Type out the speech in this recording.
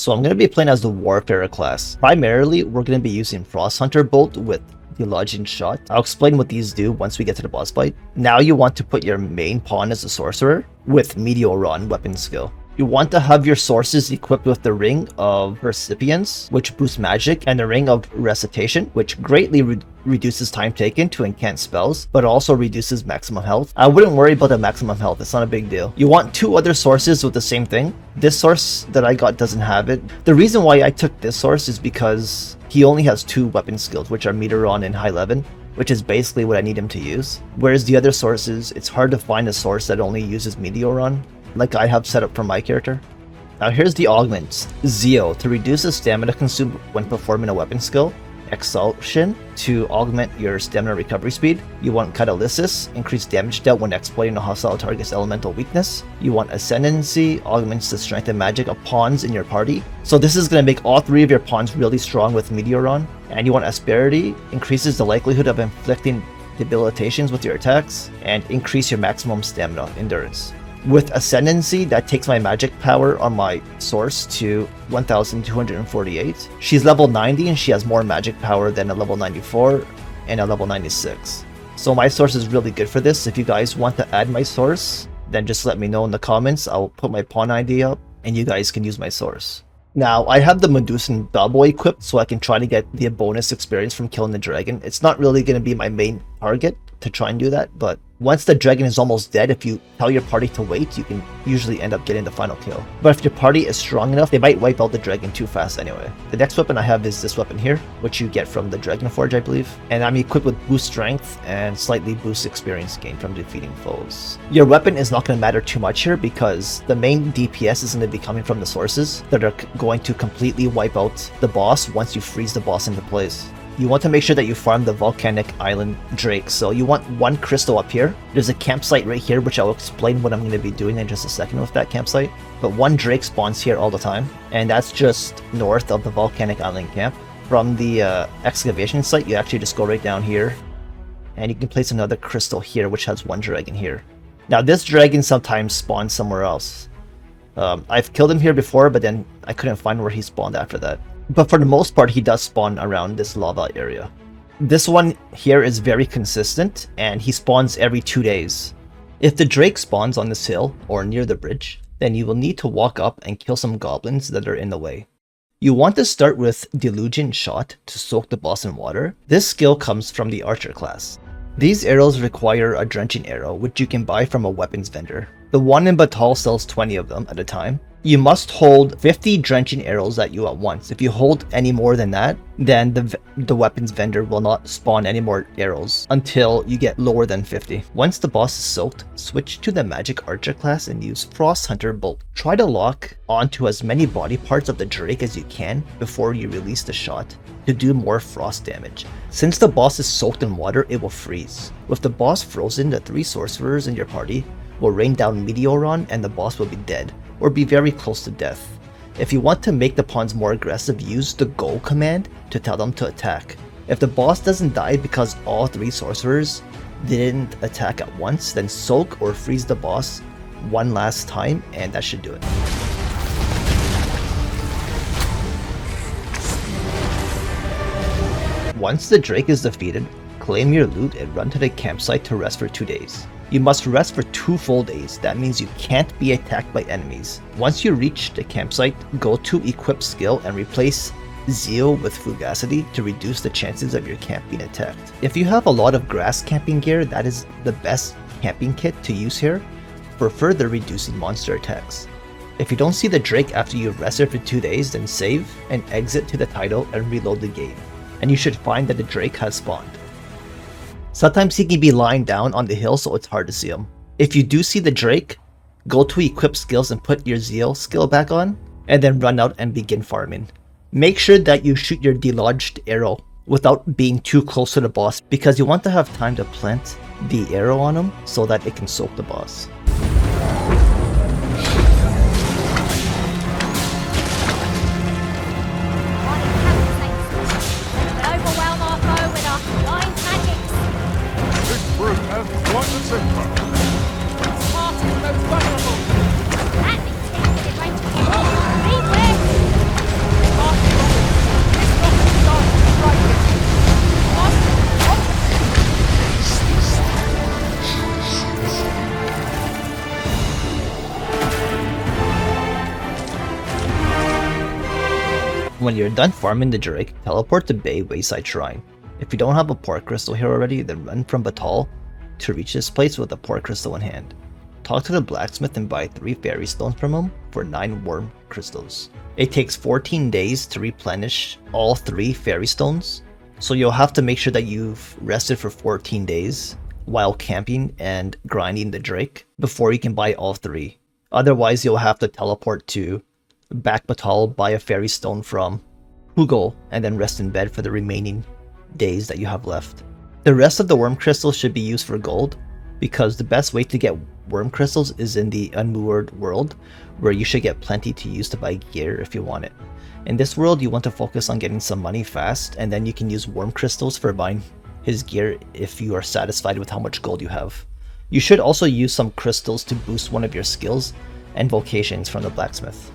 So I'm going to be playing as the Warfare class. Primarily, we're going to be using Frost Hunter Bolt with the Lodging Shot. I'll explain what these do once we get to the boss fight. Now you want to put your main pawn as a sorcerer with Meteoron weapon skill. You want to have your sources equipped with the Ring of Recipients, which boosts magic, and the Ring of Recitation, which greatly reduces time taken to incant spells, but also reduces maximum health. I wouldn't worry about the maximum health, it's not a big deal. You want 2 other sources with the same thing. This source that I got doesn't have it. The reason why I took this source is because he only has 2 weapon skills, which are Meteoron and High 11, which is basically what I need him to use. Whereas the other sources, it's hard to find a source that only uses Meteoron, like I have set up for my character. Now here's the augments. Zeo, to reduce the stamina consumed when performing a weapon skill. Exaltation, to augment your stamina recovery speed. You want Catalysis, increase damage dealt when exploiting a hostile target's elemental weakness. You want Ascendancy, augments the strength and magic of pawns in your party. So this is going to make all 3 of your pawns really strong with Meteoron. And you want Asperity, increases the likelihood of inflicting debilitations with your attacks, and increase your maximum stamina endurance. With Ascendancy, that takes my magic power on my source to 1248. She's level 90 and she has more magic power than a level 94 and a level 96. So my source is really good for this. If you guys want to add my source, then just let me know in the comments. I'll put my pawn ID up and you guys can use my source. Now, I have the Medusan Bellboy equipped so I can try to get the bonus experience from killing the dragon. It's not really going to be my main target to try and do that, but once the dragon is almost dead, if you tell your party to wait, you can usually end up getting the final kill. But if your party is strong enough, they might wipe out the dragon too fast anyway. The next weapon I have is this weapon here, which you get from the DRAGONFORGE, I believe. And I'm equipped with boost strength and slightly boost experience gain from defeating foes. Your weapon is not going to matter too much here because the main DPS is going to be coming from the sources that are going to completely wipe out the boss once you freeze the boss into place. You want to make sure that you farm the volcanic island drake. So you want 1 crystal up here. There's a campsite right here, which I'll explain what I'm going to be doing in just a second with that campsite. But 1 drake spawns here all the time, and that's just north of the volcanic island camp. From the excavation site, you actually just go right down here, and you can place another crystal here, which has 1 dragon here. Now this dragon sometimes spawns somewhere else. I've killed him here before, but then I couldn't find where he spawned after that. But for the most part, he does spawn around this lava area. This one here is very consistent, and he spawns every 2 days. If the drake spawns on this hill, or near the bridge, then you will need to walk up and kill some goblins that are in the way. You want to start with Delusion Shot to soak the boss in water. This skill comes from the Archer class. These arrows require a Drenching Arrow, which you can buy from a weapons vendor. The one in Batal sells 20 of them at a time. You must hold 50 Drenching Arrows at you at once. If you hold any more than that, then the weapons vendor will not spawn any more arrows until you get lower than 50. Once the boss is soaked, switch to the Magic Archer class and use Frost Hunter Bolt. Try to lock onto as many body parts of the drake as you can before you release the shot to do more frost damage. Since the boss is soaked in water, it will freeze. With the boss frozen, the 3 sorcerers in your party will rain down Meteoron and the boss will be dead, or be very close to death. If you want to make the pawns more aggressive, use the Go command to tell them to attack. If the boss doesn't die because all 3 sorcerers didn't attack at once, then soak or freeze the boss 1 last time and that should do it. Once the drake is defeated, claim your loot and run to the campsite to rest for 2 days. You must rest for 2 full days. That means you can't be attacked by enemies. Once you reach the campsite, go to Equip Skill and replace Zeal with Fugacity to reduce the chances of your camp being attacked. If you have a lot of grass camping gear, that is the best camping kit to use here for further reducing monster attacks. If you don't see the drake after you've rested for 2 days, then save and exit to the title and reload the game, and you should find that the drake has spawned. Sometimes he can be lying down on the hill, so it's hard to see him. If you do see the drake, go to Equip Skills and put your Zeal skill back on, and then run out and begin farming. Make sure that you shoot your delodged arrow without being too close to the boss, because you want to have time to plant the arrow on him so that it can soak the boss. When you're done farming the Drake, teleport to Bay Wayside Shrine. If you don't have a Port Crystal here already, then run from Batal to reach this place with a Port Crystal in hand. Talk to the blacksmith and buy 3 fairy stones from him for 9 worm crystals. It takes 14 days to replenish all 3 fairy stones, so you'll have to make sure that you've rested for 14 days while camping and grinding the Drake before you can buy all 3. Otherwise, you'll have to teleport to back Batal, buy a fairy stone from Hugo, and then rest in bed for the remaining days that you have left. The rest of the worm crystals should be used for gold, because the best way to get worm crystals is in the unmoored world, where you should get plenty to use to buy gear if you want it. In this world, you want to focus on getting some money fast, and then you can use worm crystals for buying his gear if you are satisfied with how much gold you have. You should also use some crystals to boost one of your skills and vocations from the blacksmith.